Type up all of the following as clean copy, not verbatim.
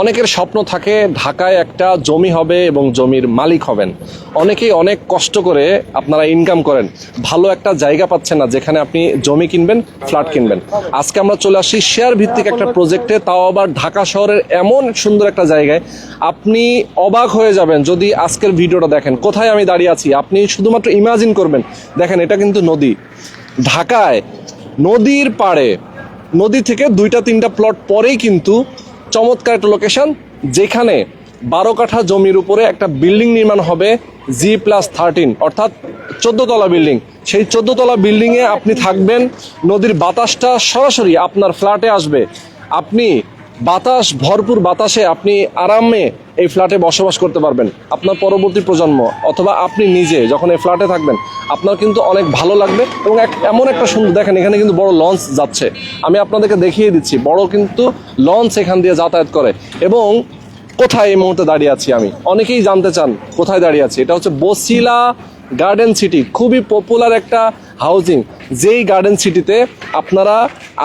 অনেকের স্বপ্ন থাকে ঢাকায় একটা জমি হবে এবং জমির মালিক হবেন। অনেকেই অনেক কষ্ট করে আপনারা ইনকাম করেন, ভালো একটা জায়গা পাচ্ছেন না যেখানে আপনি জমি কিনবেন, ফ্ল্যাট কিনবেন। আজকে আমরা চলে আসি শেয়ার ভিত্তিক একটা প্রজেক্টে, তাও আবার ঢাকা শহরের এমন সুন্দর একটা জায়গায়। আপনি অবাক হয়ে যাবেন যদি আজকের ভিডিওটা দেখেন। কোথায় আমি দাঁড়িয়ে আছি আপনি শুধুমাত্র ইমাজিন করবেন। দেখেন, এটা কিন্তু নদী, ঢাকায় নদীর পাড়ে, নদী থেকে 2-3টা প্লট পরেই কিন্তু চমৎকার একটা লোকেশন, যেখানে 12 কাঠা জমির উপরে একটা বিল্ডিং নির্মাণ হবে, G+13 অর্থাৎ 14 তলা বিল্ডিং। সেই 14 তলা বিল্ডিংয়ে আপনি থাকবেন, নদীর বাতাসটা সরাসরি আপনার ফ্ল্যাটে আসবে। আপনি বাতাস, ভরপুর বাতাসে আপনি আরামে এই ফ্ল্যাটে বসবাস করতে পারবেন। আপনার পরবর্তী প্রজন্ম অথবা আপনি নিজে যখন এই ফ্ল্যাটে থাকবেন, আপনার কিন্তু অনেক ভালো লাগবে। এবং এমন একটা সুন্দর, দেখেন এখানে কিন্তু বড় লঞ্চ যাচ্ছে, আমি আপনাদেরকে দেখিয়ে দিচ্ছি। বড় কিন্তু লঞ্চ এখান দিয়ে যাতায়াত করে। এবং কোথায় এই মুহূর্তে দাঁড়িয়ে আছি আমি, অনেকেই জানতে চান কোথায় দাঁড়িয়ে আছি। এটা হচ্ছে বছিলা গার্ডেন সিটি, খুবই পপুলার একটা হাউজিং। যেই গার্ডেন সিটিতে আপনারা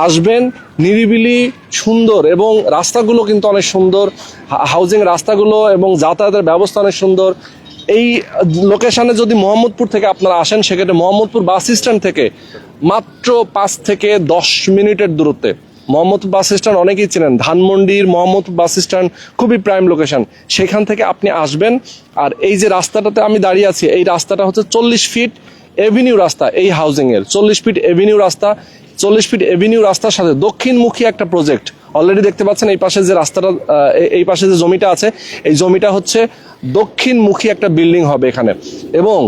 আসবেন, নিরিবিলি, সুন্দর, এবং রাস্তাগুলো কিন্তু অনেক সুন্দর, হাউজিং রাস্তাগুলো এবং যাতায়াতের ব্যবস্থা অনেক সুন্দর। এই লোকেশনে যদি মোহাম্মদপুর থেকে আপনারা আসেন, সেক্ষেত্রে মোহাম্মদপুর বাস স্ট্যান্ড থেকে মাত্র 5 থেকে 10 মিনিটের দূরত্বে। মোহাম্মদপুর বাস স্ট্যান্ড অনেকেই চেনেন, ধানমন্ডির মোহাম্মদপুর বাস স্ট্যান্ড খুবই প্রাইম লোকেশন। সেখান থেকে আপনি আসবেন, আর এই যে রাস্তাটাতে আমি দাঁড়িয়ে আছি, এই রাস্তাটা হচ্ছে 40 ফিট এভিনিউ রাস্তা। এই হাউজিংয়ের 40 ফিট এভিনিউ রাস্তা, 40 ফিট এভিনিউ রাস্তার সাথে দক্ষিণমুখী একটা প্রজেক্ট। অলরেডি দেখতে পাচ্ছেন এই পাশে যে রাস্তাটা, এই পাশে যে জমিটা আছে, এই জমিটা হচ্ছে দক্ষিণমুখী একটা বিল্ডিং হবে এখানে। এবং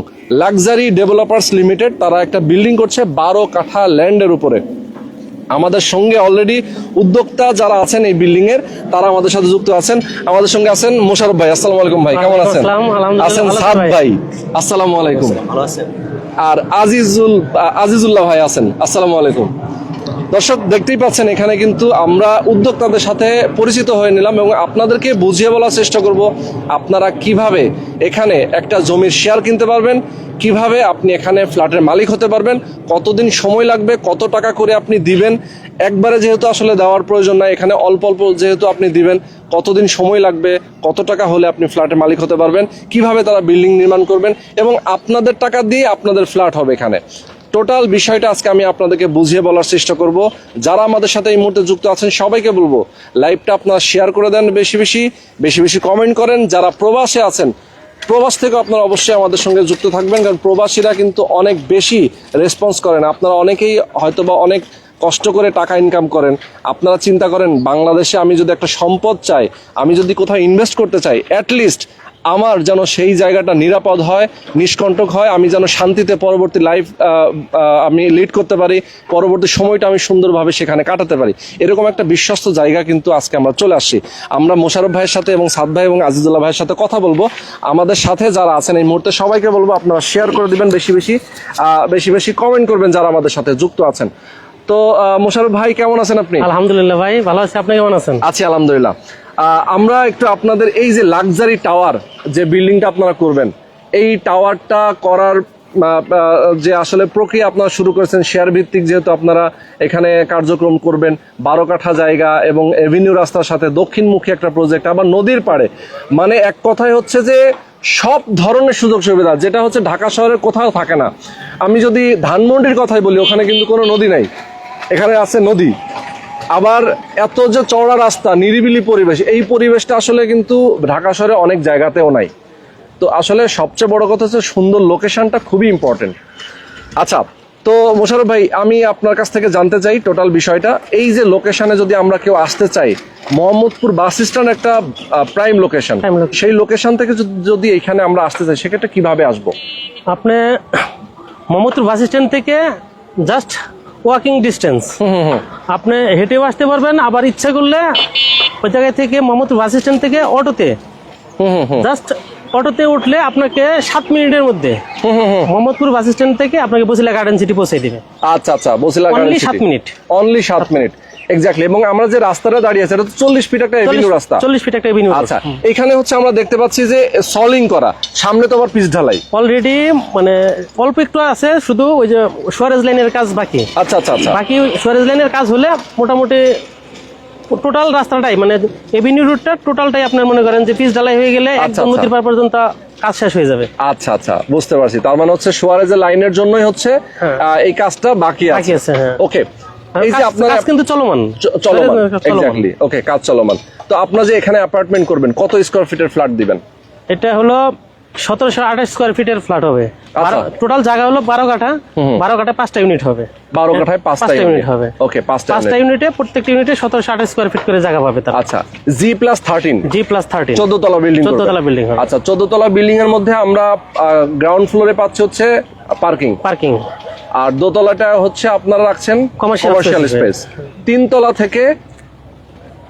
লাক্সারি ডেভেলপার্স লিমিটেড তারা একটা বিল্ডিং করছে 12 কাঠা ল্যান্ডের উপরে। আমাদের সঙ্গে অলরেডি উদ্যোক্তা যারা আছেন এই বিল্ডিং এর, তারা আমাদের সাথে যুক্ত আছেন। আমাদের সঙ্গে আছেন মোশাররফ ভাই, আসসালামু আলাইকুম ভাই, কেমন আছেন? আছেন সাদ ভাই, আসসালামু আলাইকুম। ভালো আছেন। আর আজিজুল্লাহ ভাই আছেন, আসসালামু আলাইকুম। দর্শক দেখতেই পাচ্ছেন, এখানে কিন্তু আমরা উদ্যোক্তাদের সাথে পরিচিত হয়ে নিলাম এবং আপনাদেরকে বুঝিয়ে বলার চেষ্টা করব আপনারা কিভাবে এখানে একটা জমির শেয়ার কিনতে পারবেন, কিভাবে আপনি এখানে ফ্ল্যাটের মালিক হতে পারবেন, কতদিন সময় লাগবে, কত টাকা করে আপনি দিবেন। একবারে যেহেতু আসলে দেওয়ার প্রয়োজন নাই, এখানে অল্প অল্প যেহেতু আপনি দিবেন, কতদিন সময় লাগবে, কত টাকা হলে আপনি ফ্ল্যাটের মালিক হতে পারবেন, কিভাবে তারা বিল্ডিং নির্মাণ করবেন এবং আপনাদের টাকা দিয়ে আপনাদের ফ্ল্যাট হবে এখানে। টোটাল বিষয়টা আজকে আমি আপনাদেরকে বুঝিয়ে বলার চেষ্টা করব। যারা আমাদের সাথে এই মুহূর্তে যুক্ত আছেন সবাইকে বলবো, লাইভটা আপনারা শেয়ার করে দেন, বেশি বেশি কমেন্ট করেন। যারা প্রবাসে আছেন, প্রবাস থেকে আপনারা অবশ্যই আমাদের সঙ্গে যুক্ত থাকবেন, কারণ প্রবাসীরা কিন্তু অনেক বেশি রেসপন্স করেন। আপনারা অনেকেই হয়তোবা অনেক কষ্ট করে টাকা ইনকাম করেন। আপনারা চিন্তা করেন, বাংলাদেশে আমি যদি একটা সম্পদ চাই, আমি যদি কোথাও ইনভেস্ট করতে চাই, অ্যাটলিস্ট আমার যেন সেই জায়গাটা নিরাপদ হয়, নিষ্কণ্টক হয়, আমি যেন শান্তিতে পরবর্তী লাইফ আমি লিড করতে পারি, পরবর্তী সময়টা আমি সুন্দরভাবে সেখানে কাটাতে পারি। এরকম একটা বিশ্বস্ত জায়গা কিন্তু আজকে আমরা চলে আসছি। আমরা মোশাররফ ভাইয়ের সাথে এবং সাদ ভাই এবং আজিজুল্লাহ ভাইয়ের সাথে কথা বলবো। আমাদের সাথে যারা আছেন এই মুহূর্তে সবাইকে বলবো আপনারা শেয়ার করে দিবেন, বেশি বেশি কমেন্ট করবেন যারা আমাদের সাথে যুক্ত আছেন। তো মোশাররফ ভাই কেমন আছেন আপনি? আলহামদুলিল্লাহ ভাই, ভালো আছি। আপনি কেমন আছেন? আছি আলহামদুলিল্লাহ। আমরা একটু আপনাদের এই যে লাক্সারি টাওয়ার যে বিল্ডিংটা আপনারা করবেন, এই টাওয়ারটা করার যে আসলে প্রক্রিয়া আপনারা শুরু করেছেন, শেয়ার ভিত্তিক যেহেতু আপনারা এখানে কার্যক্রম করবেন, 12 কাঠা জায়গা এবং এভিনিউ রাস্তার সাথে দক্ষিণমুখী একটা প্রজেক্ট, আবার নদীর পাড়ে, মানে এক কথায় হচ্ছে যে সব ধরনের সুযোগ সুবিধা, যেটা হচ্ছে ঢাকা শহরের কোথাও থাকে না। আমি যদি ধানমন্ডির কথাই বলি, ওখানে কিন্তু কোনো নদী নাই, এখানে আছে নদী। আবার এত যে চওড়া রাস্তা, নিরিবিলি পরিবেশ, এই পরিবেশটা আসলে কিন্তু ঢাকা শহরে অনেক জায়গাতেও নাই। তো আসলে সবচেয়ে বড় কথা হচ্ছে সুন্দর লোকেশনটা খুবই ইম্পর্টেন্ট। আচ্ছা, তো মোশাররফ ভাই, আমি আপনার কাছ থেকে জানতে চাই টোটাল বিষয়টা। এই যে লোকেশনে যদি আমরা কেউ আসতে চাই, মোহাম্মদপুর বাস স্ট্যান্ড একটা প্রাইম লোকেশন, সেই লোকেশন থেকে যদি এখানে আমরা আসতে চাই, সেক্ষেত্রে কিভাবে আসবো? আপনি মোহাম্মদপুর বাস স্ট্যান্ড থেকে জাস্ট ওয়াকিং ডিস্টেন্স, আপনি হেঁটেও আসতে পারবেন। আবার ইচ্ছা করলে ওই জায়গা থেকে মোহাম্মদপুর বাস স্ট্যান্ড থেকে অটোতে, জাস্ট অটোতে উঠলে আপনাকে 7 মিনিটের মধ্যে মোহাম্মদপুর বাস স্ট্যান্ড থেকে আপনাকে বছিলা গার্ডেন সিটি পৌঁছে দিবে। আচ্ছা, Bosila garden city 7 minute, only 7 minute exactly. এবং আমরা যে রাস্তাটা দাঁড়িয়ে আছি, এটা তো 40 ফিট একটা এভিনিউ রাস্তা। 40 ফিট একটা এভিনিউ। আচ্ছা, এখানে হচ্ছে আমরা দেখতে পাচ্ছি যে সলিং করা, সামনে তো আবার পিচ ঢালাই অলরেডি, মানে অল্প একটু আছে, শুধু ওই যে সুয়ারেজ লাইনের কাজ বাকি। আচ্ছা, বাকি সুয়ারেজ লাইনের কাজ হলে মোটামুটি টোটাল রাস্তাটাই মানে এভিনিউ রুটটা টোটালটাই আপনার মনে করেন যে পিচ ঢালাই হয়ে গেলে একদম নদীর পার পর্যন্ত কাজ শেষ হয়ে যাবে। আচ্ছা আচ্ছা, বুঝতে পারছি। তার মানে হচ্ছে সুয়ারেজের লাইনের জন্যই হচ্ছে এই কাজটা বাকি আছে। হ্যাঁ। ওকে, এই যে আপনার কাজ কিন্তু চলমান। এক্স্যাক্টলি, ওকে, কাজ চলমান। তো আপনারা যে এখানে অ্যাপার্টমেন্ট করবেন, কত স্কয়ার ফিটের ফ্ল্যাট দিবেন? এটা হলো 1728 স্কয়ার ফিটের ফ্ল্যাট হবে। টোটাল জায়গা হলো 12 কাঠা। 12 কাঠায় 5টা ইউনিট হবে। 12 কাঠায় 5টা ইউনিট হবে। ওকে, 5টা ইউনিটে প্রত্যেকটা ইউনিটে 1728 স্কয়ার ফিট করে জায়গা পাবে তারা। আচ্ছা, G+13 14 তলা বিল্ডিং। 14 তলা বিল্ডিং হবে। আচ্ছা, 14 তলা বিল্ডিং এর মধ্যে আমরা গ্রাউন্ড ফ্লোরে পাচ্ছি হচ্ছে পার্কিং, আর দোতলাটা হচ্ছে আপনারা রাখছেন কমার্শিয়াল স্পেস। 3 তলা থেকে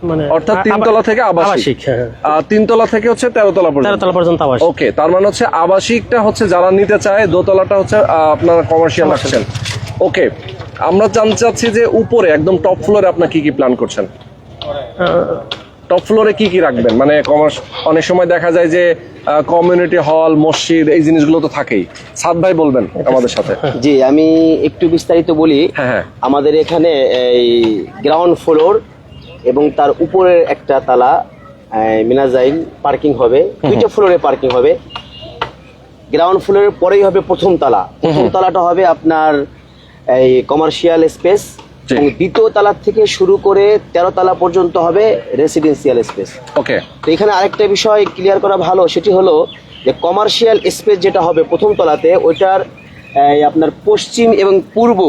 মানে অর্থাৎ 3 তলা থেকে আবাসিক, 3 তলা থেকে হচ্ছে 13 তলা পর্যন্ত আবাসিক। ওকে, তার মানে হচ্ছে আবাসিকটা হচ্ছে যারা নিতে চায়, দোতলাটা হচ্ছে আপনারা কমার্শিয়াল রাখছেন। ওকে, আমরা জানতে চাচ্ছি যে উপরে একদম টপ ফ্লোরে আপনারা কি কি প্ল্যান করছেন? টপ ফ্লোরে কি কি রাখবেন? মানে অনেক সময় দেখা যায় যে কমিউনিটি হল, মসজিদ, এই জিনিসগুলো তো থাকেই। সাদ ভাই বলবেন আমাদের সাথে। জি, আমি একটু বিস্তারিত বলি। হ্যাঁ, আমাদের এখানে এই গ্রাউন্ড ফ্লোর এবং তার উপরের একটা তালা মিনাজাইল পার্কিং হবে। 2টা ফ্লোরে পার্কিং হবে। গ্রাউন্ড ফ্লোরের পরেই হবে প্রথম তালা। প্রথম তালাটা হবে আপনার এই কমার্শিয়াল স্পেস, এবং দ্বিতীয় তালা থেকে শুরু করে 13 তালা পর্যন্ত হবে রেসিডেন্সিয়াল স্পেস। ওকে, তো এখানে আরেকটা বিষয় ক্লিয়ার করা ভালো, সেটি হলো যে কমার্শিয়াল স্পেস যেটা হবে প্রথম তলাতে, ওইটার আপনার পশ্চিম এবং পূর্ব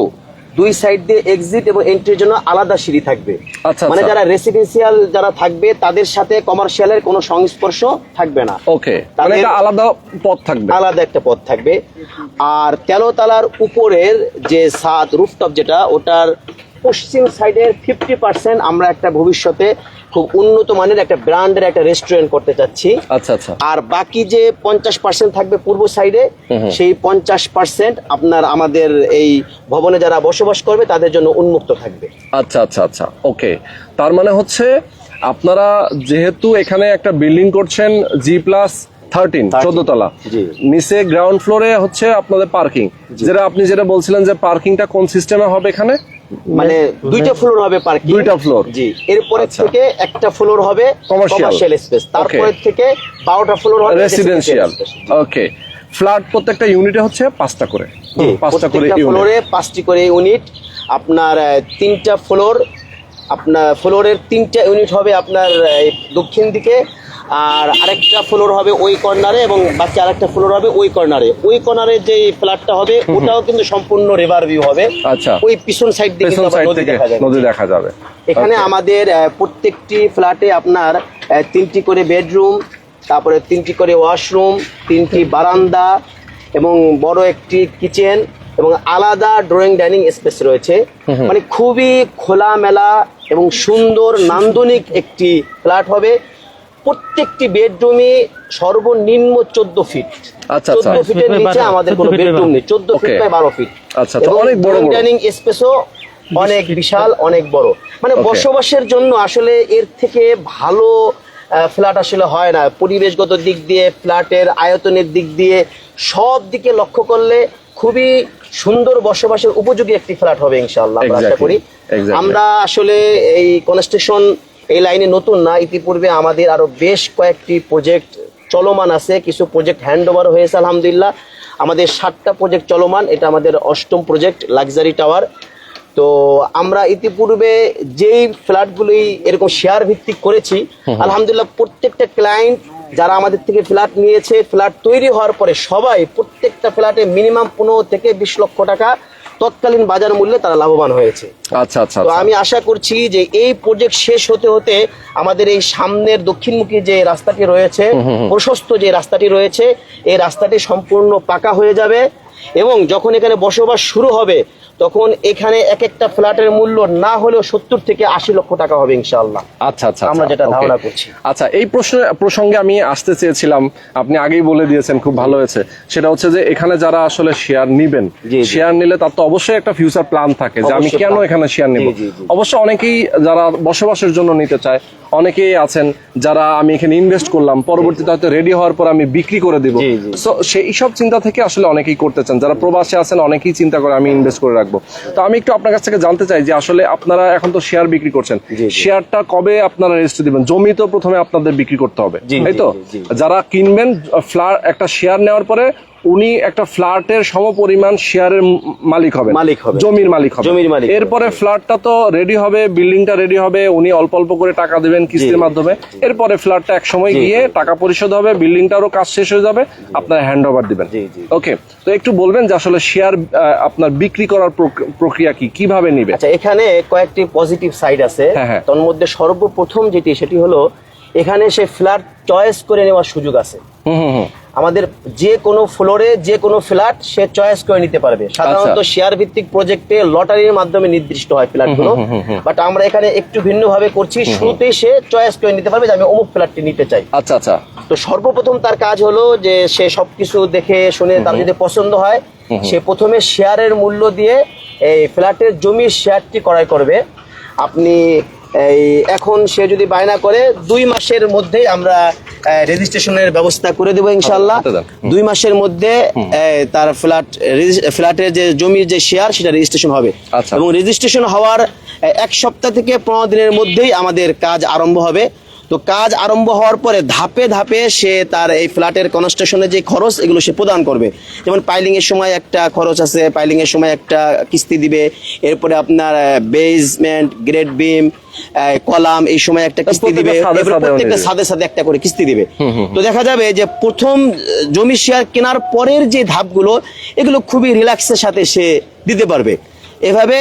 2 সাইড দিয়ে এক্সিট এবং এন্ট্রির জন্য আলাদা সিঁড়ি থাকবে। আচ্ছা, মানে যারা রেসিডেন্সিয়াল যারা থাকবে তাদের সাথে কমার্শিয়ালের কোনো সংস্পর্শ থাকবে না। ওকে, মানে এটা আলাদা পথ থাকবে, আলাদা একটা পথ থাকবে। আর 13 তালার উপরের যে ছাদ রুফটপ যেটা, ওটার পশ্চিম সাইডের 50% আমরা একটা ভবিষ্যতে খুব উন্নত মানের একটা ব্র্যান্ডের একটা রেস্টুরেন্ট করতে চাচ্ছি। আচ্ছা আচ্ছা। আর বাকি যে 50% থাকবে পূর্ব সাইডে, সেই 50% আপনার আমাদের এই ভবনে যারা বসবাস করবে তাদের জন্য উন্মুক্ত থাকবে। আচ্ছা আচ্ছা আচ্ছা, ওকে। তার মানে হচ্ছে আপনারা যেহেতু এখানে একটা বিল্ডিং করছেন G+13 14 তলা, নিচে গ্রাউন্ড ফ্লোরে হচ্ছে আপনাদের পার্কিং, যেটা আপনি যেটা বলছিলেন যে পার্কিংটা কোন সিস্টেমে হবে এখানে? মানে 2টা ফ্লোর হবে পার্কিং। 2টা ফ্লোর। জি, এরপরে থেকে একটা ফ্লোর হবে কমার্শিয়াল স্পেস, তারপরে থেকে 12টা ফ্লোর হবে রেসিডেন্সিয়াল। ওকে, ফ্ল্যাট প্রত্যেকটা ইউনিটে হচ্ছে 5টা করে, 5টা করে ফ্লোরে 5টি করে ইউনিট। আপনার 3টা ফ্লোর, আপনার ফ্লোরের 3টা ইউনিট হবে আপনার দক্ষিণ দিকে, আর আরেকটা ফ্লোর হবে ওই কর্নারে, এবং বাকি আরেকটা ফ্লোর হবে ওই কর্নারে। ওই কর্নারে যে ফ্ল্যাটটা হবে ওটাও কিন্তু সম্পূর্ণ রিভার ভিউ হবে। আচ্ছা, ওই পিছন সাইড থেকে নদী দেখা যাবে। এখানে আমাদের প্রত্যেকটি ফ্ল্যাটে আপনার 3টি করে বেডরুম, তারপরে 3টি করে ওয়াশরুম, 3টি বারান্দা এবং বড় একটি কিচেন এবং আলাদা ড্রয়িং ডাইনিং স্পেস রয়েছে। মানে খুবই খোলামেলা এবং সুন্দর নান্দনিক একটি ফ্ল্যাট হবে। প্রত্যেকটি বেডরুমে সর্বনিম্ন 14 ফিট। আচ্ছা, 14 ফিটের নিচে আমাদের কোনো বেডরুম নেই। 14 ফিট বাই 12 ফিট। আচ্ছা, অনেক বড় ডাইনিং স্পেসও অনেক বিশাল, অনেক বড়। মানে বসবাসের জন্য আসলে এর থেকে ভালো ফ্ল্যাট আসলে হয় না। পরিবেশগত দিক দিয়ে, ফ্ল্যাটের আয়তনের দিক দিয়ে, সব দিকে লক্ষ্য করলে খুবই সুন্দর বসবাসের উপযোগী একটি ফ্ল্যাট হবে ইনশাআল্লাহ, আমরা আশা করি। আমরা আসলে এই কনস্ট্রাকশন এই লাইনে নতুন না, ইতিপূর্বে আমাদের আরো বেশ কয়েকটি প্রজেক্ট চলমান আছে। কিছু প্রজেক্ট হ্যান্ড ওভার হয়েছে আলহামদুলিল্লাহ। আমাদের 7টা প্রজেক্ট চলমান, এটা আমাদের 8ম প্রজেক্ট লাক্সারি টাওয়ার। তো আমরা ইতিপূর্বে যেই ফ্ল্যাটগুলি এরকম শেয়ার ভিত্তিক করেছি, আলহামদুলিল্লাহ প্রত্যেকটা ক্লায়েন্ট যারা আমাদের থেকে ফ্ল্যাট নিয়েছে, ফ্ল্যাট তৈরি হওয়ার পরে সবাই প্রত্যেকটা ফ্ল্যাটে মিনিমাম 15 থেকে 20 লক্ষ টাকা তৎকালীন বাজার মূল্যে তারা লাভবান হয়েছে। আচ্ছা আচ্ছা। তো আমি আশা করছি যে এই প্রজেক্ট শেষ হতে হতে আমাদের এই সামনের দক্ষিণমুখী যে রাস্তাটি রয়েছে, প্রশস্ত যে রাস্তাটি রয়েছে, এই রাস্তাটি সম্পূর্ণ পাকা হয়ে যাবে, এবং যখন এখানে বসবাস শুরু হবে তখন এখানে এক একটা ফ্ল্যাটের মূল্য না হলেও 70 থেকে 80 লক্ষ টাকা হবে ইনশাআল্লাহ। আচ্ছা আচ্ছা, আমরা যেটা ধারণা করছি। আচ্ছা, এই প্রসঙ্গে আমি আসতে চেয়েছিলাম, আপনি আগেই বলে দিয়েছেন, খুব ভালো হয়েছে। সেটা হচ্ছে যে এখানে যারা আসলে শেয়ার নিবেন, শেয়ার নিলে তার তো অবশ্যই একটা ফিউচার প্ল্যান থাকে যে আমি কেন এখানে শেয়ার নিব। অবশ্য অনেকেই যারা বসবাসের জন্য নিতে চায়, অনেকেই আছেন যারা আমি এখানে ইনভেস্ট করলাম, পরবর্তীতে হয়তো রেডি হওয়ার পর আমি বিক্রি করে দিব। সো সেই সব চিন্তা থেকে আসলে অনেকেই করতে চান। যারা প্রবাসে আছেন অনেকেই চিন্তা করে আমি ইনভেস্ট করে রাখবো। রাখবো। তো আমি একটু আপনার কাছ থেকে জানতে চাই যে আসলে আপনারা এখন তো শেয়ার বিক্রি করছেন, শেয়ারটা কবে আপনারা রেজিস্ট্রি দিবেন? জমি তো প্রথমে আপনাদের বিক্রি করতে হবে, তাই তো? যারা কিনবেন ফ্ল্যাট, একটা শেয়ার নেওয়ার পরে উনি একটা ফ্ল্যাটের সমপরিমাণ শেয়ারের মালিক হবে, জমির মালিক হবে। এরপরে ফ্ল্যাটটা তো রেডি হবে, বিল্ডিংটা রেডি হবে, উনি অল্প অল্প করে টাকা দিবেন কিস্তির মাধ্যমে। এরপরে ফ্ল্যাটটা এক সময় গিয়ে টাকা পরিশোধ হবে, বিল্ডিংটারও কাজ শেষ হয়ে যাবে, আপনারা হ্যান্ড ওভার দিবেন। ওকে, তো একটু বলবেন যে আসলে শেয়ার আপনার বিক্রি করার প্রক্রিয়া কি, কিভাবে নিবে? আচ্ছা, এখানে কয়েকটি পজিটিভ সাইড আছে। তার মধ্যে সর্বপ্রথম যেটি হলো এখানে সে ফ্ল্যাট চয়েস করে নেওয়ার সুযোগ আছে। আমাদের যে কোনো ফ্লোরে যে কোনো ফ্ল্যাট সে চয়েস করে নিতে পারবে। সাধারণত শেয়ার ভিত্তিক প্রজেক্টে লটারির মাধ্যমে নির্দিষ্ট হয় ফ্ল্যাটগুলো, বাট আমরা এখানে একটু ভিন্ন ভাবে করছি। শুরুতেই সে চয়েস করে নিতে পারবে যে আমি অমুক ফ্ল্যাটটি নিতে চাই। আচ্ছা আচ্ছা। তো সর্বপ্রথম তার কাজ হলো যে সে সবকিছু দেখে শুনে তার যদি পছন্দ হয়, সে প্রথমে শেয়ারের মূল্য দিয়ে এই ফ্ল্যাটের জমির শেয়ারটি ক্রয় করবে। আপনি এখন সে যদি বায়না করে 2 মাসের মধ্যে আমরা রেজিস্ট্রেশনের ব্যবস্থা করে দেবো ইনশাআল্লাহ। 2 মাসের মধ্যে তার ফ্ল্যাটের যে জমির যে শেয়ার সেটা রেজিস্ট্রেশন হবে, এবং রেজিস্ট্রেশন হওয়ার 1 সপ্তাহ থেকে 15 দিনের মধ্যেই আমাদের কাজ আরম্ভ হবে। তো কাজ আরম্ভ হওয়ার পরে ধাপে ধাপে সে তার এই ফ্ল্যাটের কনস্ট্রাকশনের যে খরচ এগুলো সে প্রদান করবে। যেমন পাইলিং এর সময় একটা খরচ আছে, পাইলিং এর সময় একটা কিস্তি দিবে, এরপরে আপনার বেসমেন্ট, গ্রেড বিম, কলাম এই সময় একটা কিস্তি দিবে, প্রত্যেকটা সাথে সাথে একটা করে কিস্তি দিবে। তো দেখা যাবে যে প্রথম জমি শেয়ার কেনার পরের যে ধাপগুলো এগুলো খুবই রিল্যাক্সের সাথে সে দিতে পারবে। এভাবে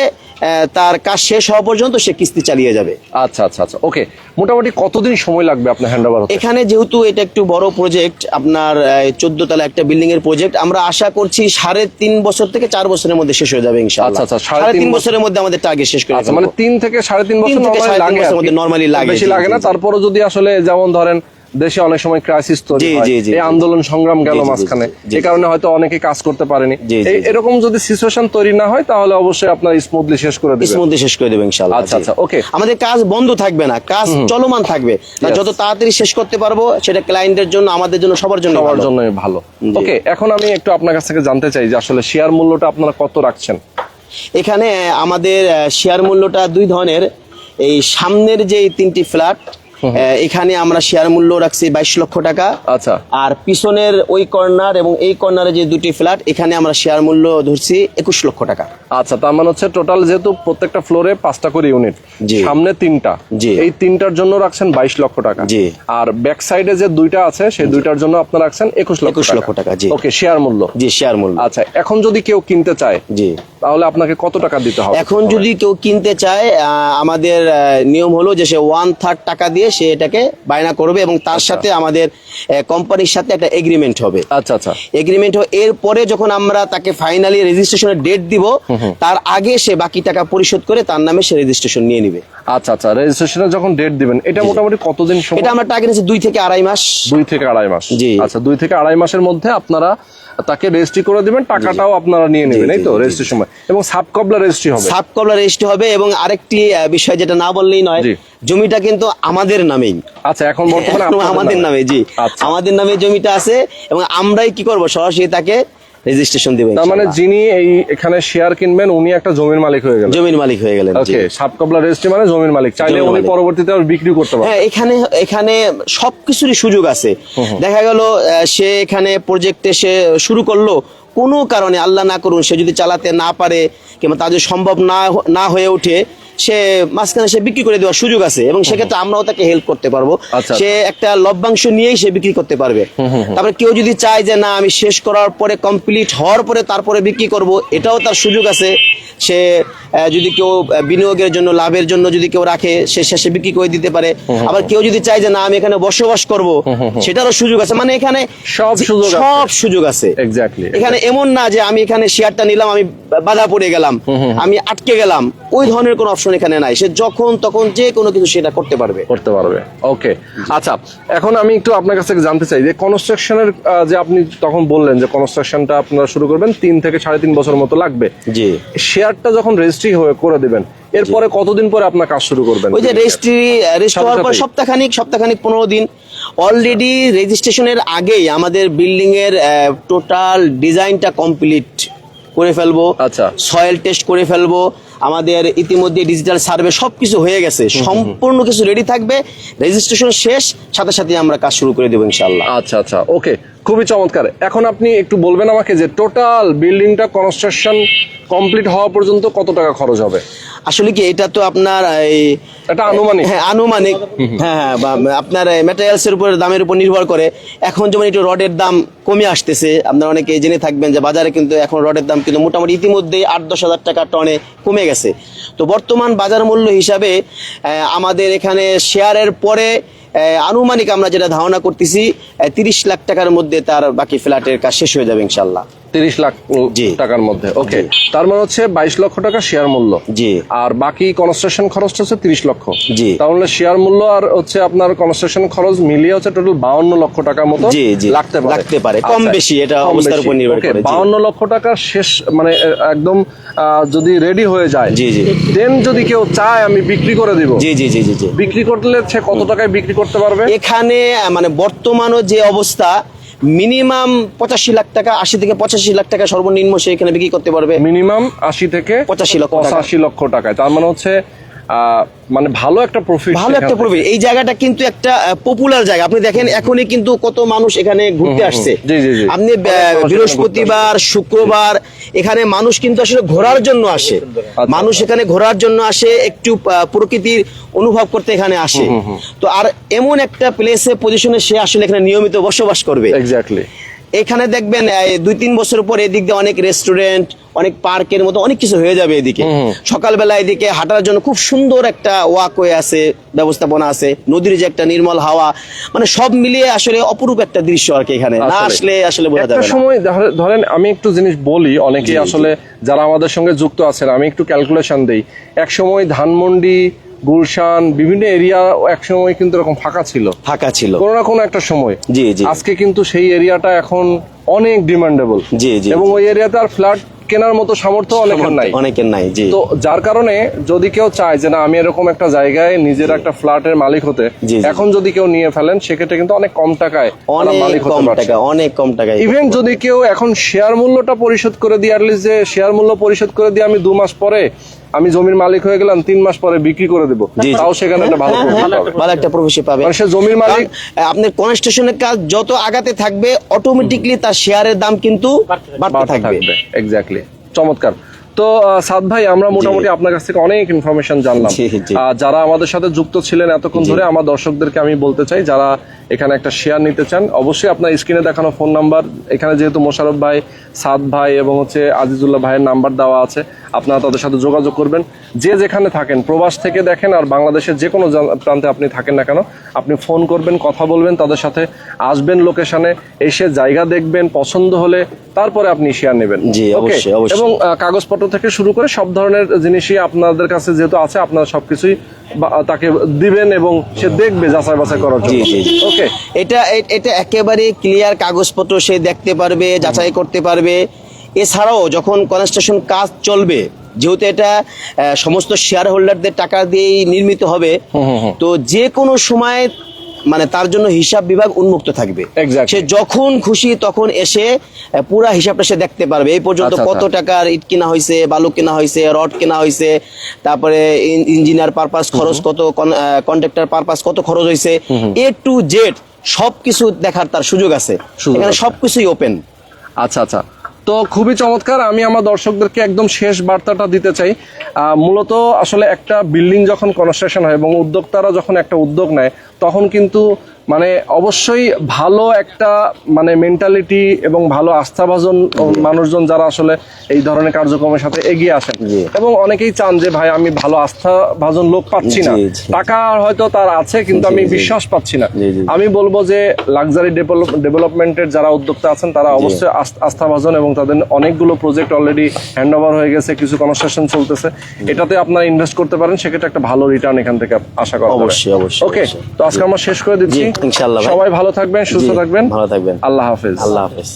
তার কাজ শেষ হওয়া পর্যন্ত সে কিস্তি চালিয়ে যাবে। আচ্ছা আচ্ছা আচ্ছা, ওকে। মোটামুটি কতদিন সময় লাগবে আপনার হ্যান্ডওভার হতে? এখানে যেহেতু এটা একটু বড় প্রজেক্ট, আপনার 14 তলা একটা বিল্ডিং এর প্রজেক্ট, আমরা আশা করছি 3.5 বছর থেকে 4 বছরের মধ্যে শেষ হয়ে যাবে ইনশাআল্লাহ। আচ্ছা আচ্ছা, 3.5 বছরের মধ্যে আমাদের টার্গেট শেষ করে দেব। মানে 3 থেকে 3.5 বছর নরমালি লাগে, বেশি লাগে না। তারপরে যদি আসলে যেমন ধরেন দেশে অনেক সময় ক্রাইসিস তৈরি হয়, এই আন্দোলন সংগ্রাম গেল মাঝখানে, এই কারণে হয়তো অনেকে কাজ করতে পারেনি, এরকম যদি সিচুয়েশন তৈরি না হয় তাহলে অবশ্যই আপনার স্মুথলি শেষ করে দেবেন ইনশাআল্লাহ। আচ্ছা আচ্ছা, ওকে। আমাদের কাজ বন্ধ থাকবে না, কাজ চলমান থাকবে। যত তাড়াতাড়ি শেষ করতে পারবো সেটা ক্লায়েন্টের জন্য, আমাদের জন্য, সবার জন্য ভালো। ওকে, এখন আমি একটু আপনার কাছ থেকে জানতে চাই যে আসলে শেয়ার মূল্যটা আপনারা কত রাখছেন? এখানে আমাদের শেয়ার মূল্যটা 2 ধরনের। এই সামনের যে 3টি ফ্ল্যাট এখানে আমরা শেয়ার মূল্য রাখছি 22 লক্ষ টাকা। আচ্ছা। আর পিছনের ওই কর্নার এবং এই কর্নারে যে 2টি ফ্ল্যাট এখানে আমরা শেয়ার মূল্য ধরছি 21 লক্ষ টাকা। আচ্ছা, তার মানে হচ্ছে টোটাল যেহেতু প্রত্যেকটা ফ্লোরে 5টা করে ইউনিট, সামনে 3টা, এই 3টার জন্য রাখছেন 22 লক্ষ টাকা। আর ব্যাক সাইডে যে 2টা আছে সেই 2টার জন্য আপনারা রাখছেন 21 লক্ষ টাকা। ওকে, শেয়ার মূল্য। শেয়ার মূল্য। আচ্ছা, এখন যদি কেউ কিনতে চায় তাহলে আপনাকে কত টাকা দিতে হবে? এখন যদি কেউ কিনতে চায় আমাদের নিয়ম হলো যে সে 1/3 টাকা দিয়ে সে এটাকে বায়না করবে, এবং তার সাথে আমাদের কোম্পানির সাথে একটা এগ্রিমেন্ট হবে। আচ্ছা আচ্ছা, এগ্রিমেন্ট এরপরে যখন আমরা তাকে ফাইনালি রেজিস্ট্রেশনের ডেট দিব তার আগে সে বাকি টাকা পরিশোধ করে তার নামে সে রেজিস্ট্রেশন নিয়ে নিবে। আচ্ছা আচ্ছা, রেজিস্ট্রেশনের যখন ডেট দিবেন এটা মোটামুটি কতদিন সময়? এটা আমরা টার্গেট আছে 2 থেকে আড়াই মাস। 2 থেকে আড়াই মাস। আচ্ছা, 2 থেকে আড়াই মাসের মধ্যে আপনারা তাকে রেজিস্ট্রি করে দিবেন, টাকাটাও আপনারা নিয়ে নেবেন, এই তো রেজিস্ট্রেশন সময়। এবং সাবকবলা রেজিস্ট্রি হবে। এবং আরেকটি বিষয় যেটা না বললেই নয়, জমিটা কিন্তু আমাদের নামেই। আচ্ছা, এখন বর্তমানে আমাদের নামে, আমাদের নামে জমিটা আছে, এবং আমরাই কি করব, সরাসরি তাকে রেজিস্ট্রেশন দিবেন। তার মানে যিনি এই এখানে শেয়ার কিনবেন উনি একটা জমির মালিক হয়ে গেলেন। ওকে, সাবকবলা রেজিস্ট্রি মানে জমির মালিক, চাইলে উনি পরবর্তীতে আর বিক্রি করতে পারবেন। হ্যাঁ, এখানে সবকিছুরই সুযোগ আছে। দেখা গেল সে এখানে প্রজেক্টে সে শুরু করলো, কোনো কারণে আল্লাহ না করুন সে যদি চালাতে না পারে কিংবা তার যদি সম্ভব না হয়ে ওঠে, সে মাঝখানে সে বিক্রি করে দেওয়ার সুযোগ আছে, এবং সেক্ষেত্রে আমরাও তাকে হেল্প করতে পারবো। সে একটা লভ্যাংশ নিয়েই সে বিক্রি করতে পারবে। তারপরে কেউ যদি চায় যে না আমি শেষ করার পরে, কমপ্লিট হওয়ার পরে তারপরে বিক্রি করব, এটাও তার সুযোগ আছে। সে যদি কেউ বিনিয়োগের জন্য, লাভের জন্য যদি কেউ রাখে, সে শেষে বিক্রি করে দিতে পারে। আবার কেউ যদি চায় যে না আমি এখানে বসবাস করব, সেটারও সুযোগ আছে। মানে এখানে সব সুযোগ আছে। এখানে এমন না যে আমি এখানে শেয়ারটা নিলাম, আমি বাধা পড়ে গেলাম, আমি আটকে গেলাম, ওই ধরনের কোনো অপশন এখানে নাই। সে যখন তখন যে কোনো কিছু সেটা করতে পারবে। ওকে, আচ্ছা, এখন আমি একটু আপনার কাছ থেকে জানতে চাই যে কনস্ট্রাকশনের যে আপনি তখন বললেন যে কনস্ট্রাকশনটা আপনারা শুরু করবেন 3 থেকে 3.5 বছর মতো লাগবে। শেয়ারটা যখন রেজিস্ট্রি করে দিবেন, এরপরে কতদিন পরে আপনার কাজ শুরু করবেন? ওই যে রেজিস্ট্রি হওয়ার পর সপ্তাহখানিক 15 দিন। অলরেডি রেজিস্ট্রেশনের আগেই আমাদের বিল্ডিং এর টোটাল ডিজাইনটা কমপ্লিট করে ফেলবো, আচ্ছা। সয়েল টেস্ট করে ফেলবো, আমাদের ইতিমধ্যে ডিজিটাল সার্ভে সবকিছু হয়ে গেছে, সম্পূর্ণ কিছু রেডি থাকবে, রেজিস্ট্রেশন শেষ সাথে সাথে আমরা কাজ শুরু করে দেবো ইনশাআল্লাহ। আচ্ছা আচ্ছা, ওকে, খুবই চমৎকার। এখন আপনি একটু বলবেন আমাকে যে টোটাল বিল্ডিংটা কনস্ট্রাকশন কমপ্লিট হওয়া পর্যন্ত কত টাকা খরচ হবে? আসলে কি এটা তো আপনার এটা আনুমানিক? হ্যাঁ আনুমানিক, হ্যাঁ বা আপনার ম্যাটেরিয়ালস এর উপর দামের উপর নির্ভর করে। এখন যেমন একটু রডের দাম কমে আসতেছে, আপনারা অনেকে জেনে থাকবেন যে বাজারে কিন্তু এখন রডের দাম কিন্তু মোটামুটি ইতিমধ্যে 8-10 হাজার টাকা টনে কমে গেছে। তো বর্তমান বাজার মূল্য হিসাবে আমাদের এখানে শেয়ারের পরে আনুমানিক আমরা যেটা ধারণা করতেছি 30 লাখ টাকার মধ্যে তার বাকি ফ্ল্যাটের কাজ শেষ হয়ে যাবে ইনশাআল্লাহ। 30 লাখ জি। টাকার মধ্যে, ওকে। জি। তার মানে হচ্ছে 22 লক্ষ টাকা শেয়ার মূল্য। জি। আর বাকি কনস্ট্রাকশন খরচটা হচ্ছে 30 লক্ষ। জি। তাহলে শেয়ার মূল্য আর হচ্ছে আপনার কনস্ট্রাকশন খরচ মিলিয়ে হচ্ছে টোটাল 52 লক্ষ টাকার মতো জি, জি। লাগতে পারে। কম আচ্ছা, বেশি, এটা কম অবস্থার বেশি। উপর নির্ভর ওকে, করে। জি। 52 লক্ষ টাকা শেষ মানে একদম যদি রেডি হয়ে যায়, জি, জি। দেন যদি কেউ চায় আমি বিক্রি করে দিব, জি জি জি জি জি। বিক্রি করলে সে কত টাকায় বিক্রি করতে পারবে? এখানে মানে বর্তমানও যে অবস্থা, মিনিমাম 85 লাখ টাকা, 80 থেকে 85 লাখ টাকা সর্বনিম্ন সে এখানে বিক্রি করতে পারবে। মিনিমাম 80 থেকে 85 লক্ষ টাকা। 85 লক্ষ টাকায়। তার মানে হচ্ছে মানে ভালো একটা প্রফিট, ভালো একটা প্রফিট। এই জায়গাটা কিন্তু একটা পপুলার জায়গা, আপনি দেখেন এখনই কিন্তু কত মানুষ এখানে ঘুরতে আসছে। জি, জি, জি। আপনি বৃহস্পতিবার, শুক্রবার এখানে মানুষ কিন্তু আসলে ঘোরার জন্য আসে, মানুষ এখানে ঘোরার জন্য আসে, একটু প্রকৃতির অনুভব করতে এখানে আসে। তো আর এমন একটা প্লেসে পজিশনে সে আসলে এখানে নিয়মিত বসবাস করবে। এক্স্যাক্টলি। এখানে দেখবেন 2-3 বছর পর এদিক দিয়ে অনেক রেস্টুরেন্ট, অনেক পার্কের মতো অনেক কিছু হয়ে যাবে এদিকে। সকালবেলা এদিকে হাঁটার জন্য খুব সুন্দর একটা ওয়াকওয়ে আছে, ব্যবস্থাপনা আছে, নদীর যে একটা নির্মল হাওয়া, মানে সব মিলিয়ে আসলে অপরূপ একটা দৃশ্য আর কি। এখানে না আসলে আসলে বোঝা যাবে একটা না। সময় ধরেন আমি একটু জিনিস বলি, অনেকেই আসলে যারা আমাদের সঙ্গে যুক্ত আছেন, আমি একটু ক্যালকুলেশন দেই। এক সময় ধানমন্ডি, গুলশান বিভিন্ন এরিয়া এক সময় কিন্তু এরকম ফাঁকা ছিল, কোনো না কোনো একটা সময়। জি জি। আজকে কিন্তু সেই এরিয়াটা এখন অনেক ডিমান্ডেবল। জি জি। এবং ওই এরিয়াতে আর ফ্ল্যাট কেনার মতো সামর্থ্য অনেকের নাই। জি। তো যার কারণে যদি কেউ চায় যে না আমি এরকম একটা জায়গায় নিজের একটা ফ্ল্যাটের মালিক হতে, এখন যদি কেউ নিয়ে ফেলেন সেক্ষেত্রে কিন্তু অনেক কম টাকায় মালিক হতে পারছে, অনেক কম টাকায়। ইভেন যদি কেউ এখন শেয়ার মূল্যটা পরিশোধ করে দিয়ে, অ্যাটলিস্ট যে শেয়ার মূল্য পরিশোধ করে দিয়ে আমি 2 মাস পরে আমি জমির মালিক হয়ে গেলাম, 3 মাস পরে বিক্রি করে দেবো, তাও সেখানে একটা ভালো ভালো একটা প্রফিট পাবে। সে জমির মালিক। আপনার কনস্ট্রাকশনের কাজ যত আগাতে থাকবে অটোমেটিকলি তার শেয়ারের দাম কিন্তু বাড়তে থাকবে। এক্স্যাক্টলি, চমৎকার। তো সাদ ভাই, আমরা মোটামুটি আপনার কাছ থেকে অনেক ইনফরমেশন জানলাম। যারা আমাদের সাথে যুক্ত ছিলেন এতক্ষণ ধরে, আমার দর্শকদেরকে আমি বলতে চাই, যারা এখানে একটা শেয়ার নিতে চান, অবশ্যই আপনার স্ক্রিনে দেখানো ফোন নাম্বার, এখানে যেহেতু মোশাররফ ভাই, সাদ ভাই এবং হচ্ছে আজিজুল্লাহ ভাইয়ের নাম্বার দেওয়া আছে, আপনারা তাদের সাথে যোগাযোগ করবেন। যে যেখানে থাকেন, প্রবাস থেকে দেখেন আর বাংলাদেশের যে কোনো প্রান্তে আপনি থাকেন না কেন, আপনি ফোন করবেন, কথা বলবেন তাদের সাথে, আসবেন লোকেশনে, এসে জায়গা দেখবেন, পছন্দ হলে তারপরে আপনি শেয়ার নেবেন। জি, অবশ্যই অবশ্যই। এবং কাগজপত্র থেকে শুরু করে সব ধরনের জিনিসই আপনাদের কাছে যেহেতু আছে, আপনারা সবকিছুই তাকে দিবেন এবং সে দেখবে যাচাই বাছাই করার জন্য। ওকে, এটা একেবারে ক্লিয়ার, কাগজপত্র সে দেখতে পারবে, যাচাই করতে পারবে। এছাড়াও যখন কনস্ট্রাকশন কাজ চলবে, যেহেতু এটা সমস্ত শেয়ার হোল্ডারদের টাকা দিয়েই নির্মিত হবে, তো যে কোনো সময় মানে তার জন্য হিসাব বিভাগ উন্মুক্ত থাকবে। সে যখন খুশি তখন এসে পুরা হিসাবটা সে দেখতে পারবে। এই পর্যন্ত কত টাকার ইট কেনা হয়েছে, বালু কেনা হয়েছে, রড কেনা হয়েছে, তারপরে ইঞ্জিনিয়ার পারপাস খরচ কত, কন্ট্রাক্টর পারপাস কত খরচ হয়েছে, A to Z সবকিছু দেখার তার সুযোগ আছে। এখানে সবকিছুই ওপেন। আচ্ছা আচ্ছা, তো খুবই চমৎকার। আমি আমার দর্শকদেরকে একদম শেষ বার্তাটা দিতে চাই। মূলত আসলে একটা বিল্ডিং যখন কনস্ট্রাকশন হয় এবং উদ্যোক্তারা যখন একটা উদ্যোগ নেয়, তখন কিন্তু মানে অবশ্যই ভালো একটা মানে মেন্টালিটি এবং ভালো আস্থাভাজন মানুষজন যারা আসলে এই ধরনের কার্যক্রমের সাথে এগিয়ে আসেন, এবং অনেকেই চান যে ভাই আমি ভালো আস্থাভাজন লোক পাচ্ছি না, টাকা হয়তো তার আছে কিন্তু আমি বিশ্বাস পাচ্ছি না। আমি বলবো যে লাক্সারি ডেভেলপমেন্টের যারা উদ্যোক্তা আছেন তারা অবশ্যই আস্থাভাজন, এবং তাদের অনেকগুলো প্রজেক্ট অলরেডি হ্যান্ড ওভার হয়ে গেছে, কিছু কনস্ট্রাকশন চলতেছে, এটাতে আপনারা ইনভেস্ট করতে পারেন, সেক্ষেত্রে একটা ভালো রিটার্ন এখান থেকে আশা করা যাবে। অবশ্যই অবশ্যই। ওকে, তো আজকে আমরা শেষ করে দিচ্ছি। ইনশাআল্লাহ। সবাই ভালো থাকবেন, সুস্থ থাকবেন, ভালো থাকবেন। আল্লাহ হাফেজ। আল্লাহ হাফেজ।